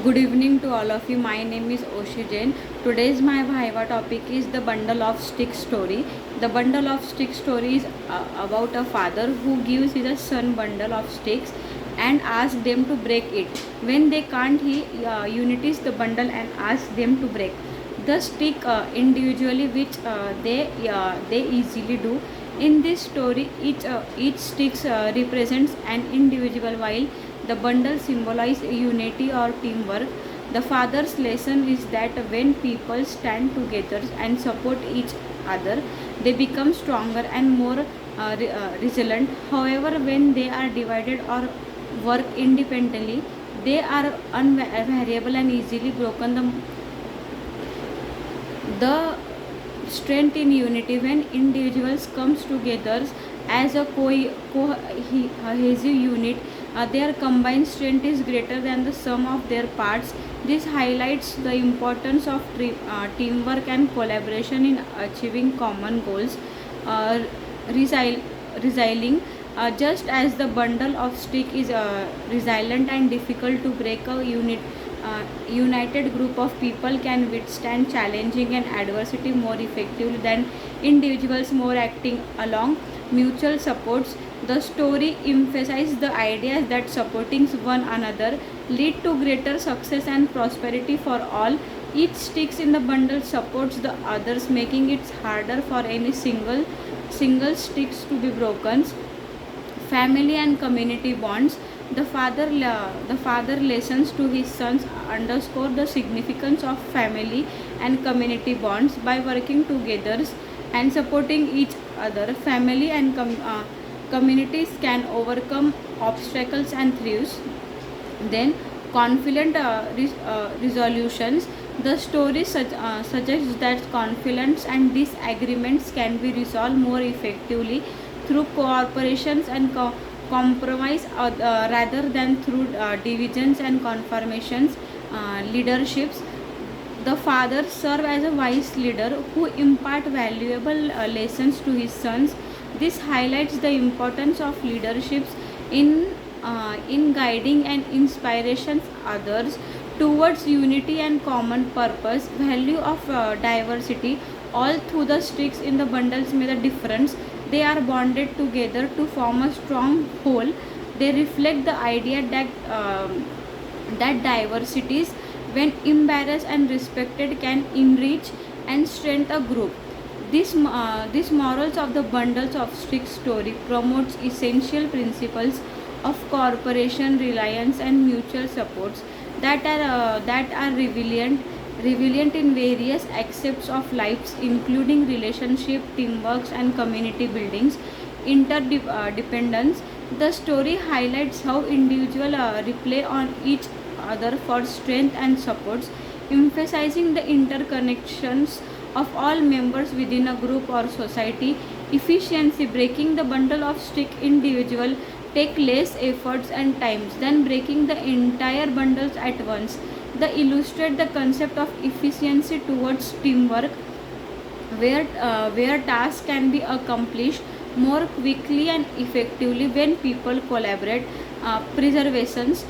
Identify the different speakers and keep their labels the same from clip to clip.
Speaker 1: Good evening to all of you. My name is Oshi Jain. Today's my Viva topic is the bundle of sticks story. The bundle of sticks story is about a father who gives his son bundle of sticks and asks them to break it. When they can't, he unites the bundle and asks them to break the stick individually, which they easily do. In this story, each stick represents an individual, while the bundle symbolizes unity or teamwork. The father's lesson is that when people stand together and support each other, they become stronger and more resilient. However, when they are divided or work independently, they are unvariable and easily broken. The strength in unity when individuals comes together as a cohesive unit, their combined strength is greater than the sum of their parts. This highlights the importance of teamwork and collaboration in achieving common goals. uh, resil- Resilient, just as the bundle of stick is resilient and difficult to break, a united group of people can withstand challenging and adversity more effectively than individuals more acting along mutual supports. The story emphasizes the ideas that supporting one another lead to greater success and prosperity for all. Each sticks in the bundle supports the others, making it harder for any single sticks to be broken. Family and community bonds. The father listens to his sons underscore the significance of family and community bonds by working together and supporting each other. Family and communities can overcome obstacles and thrives. Then confident resolutions. The story suggests that conflicts and disagreements can be resolved more effectively through cooperations and compromise, rather than through divisions and confirmations. Leaderships. The father serves as a wise leader who impart valuable lessons to his sons. This highlights the importance of leaderships in guiding and inspirations others towards unity and common purpose. Value of diversity. All through the sticks in the bundles make a difference. They are bonded together to form a strong whole. They reflect the idea that diversities, when embraced and respected, can enrich and strengthen a group. This morals of the bundles of sticks story promotes essential principles of cooperation, reliance, and mutual supports that are resilient in various aspects of lives, including relationship, teamwork, and community buildings. Interdependence. The story highlights how individuals rely on each other for strength and supports, emphasizing the interconnections of all members within a group or society. Efficiency. Breaking the bundle of stick individual take less efforts and times than breaking the entire bundles at once. They illustrate the concept of efficiency towards teamwork, where tasks can be accomplished more quickly and effectively when people collaborate. Preservations.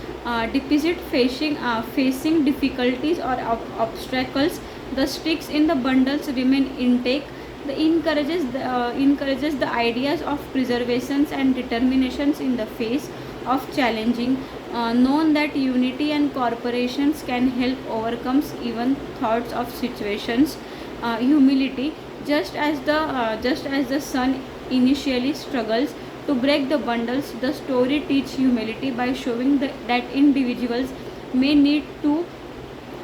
Speaker 1: Deposit facing difficulties or obstacles. The sticks in the bundles remain intact. The encourages the ideas of preservations and determinations in the face of challenging. Known that unity and corporations can help overcome even thoughts of situations. Humility. Just as the son initially struggles to break the bundles, the story teaches humility by showing that individuals may need to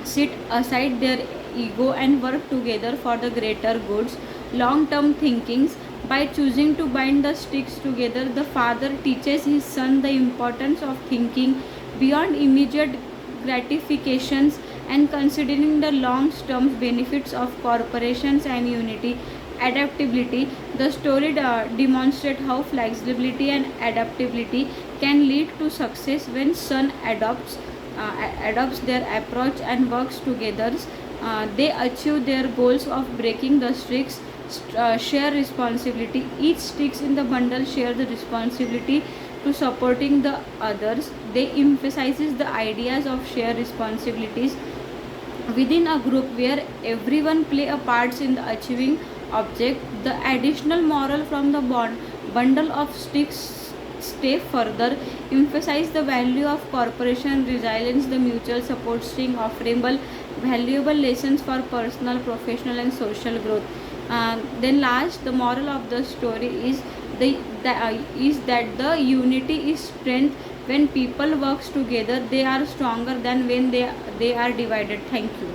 Speaker 1: sit aside their ego and work together for the greater goods. Long term thinkings. By choosing to bind the sticks together, the father teaches his son the importance of thinking beyond immediate gratifications and considering the long term benefits of corporations and unity. Adaptability. The story demonstrates how flexibility and adaptability can lead to success when son adopts their approach and works together. They achieve their goals of breaking the sticks. Share responsibility. Each sticks in the bundle share the responsibility to supporting the others. They emphasizes the ideas of shared responsibilities within a group where everyone play a part in the achieving object. The additional moral from the bundle of sticks stay further emphasize the value of cooperation, resilience, the mutual support string offering valuable lessons for personal, professional and social growth. Then last, the moral of the story is is that the unity is strength. When people works together, they are stronger than when they are divided. Thank you.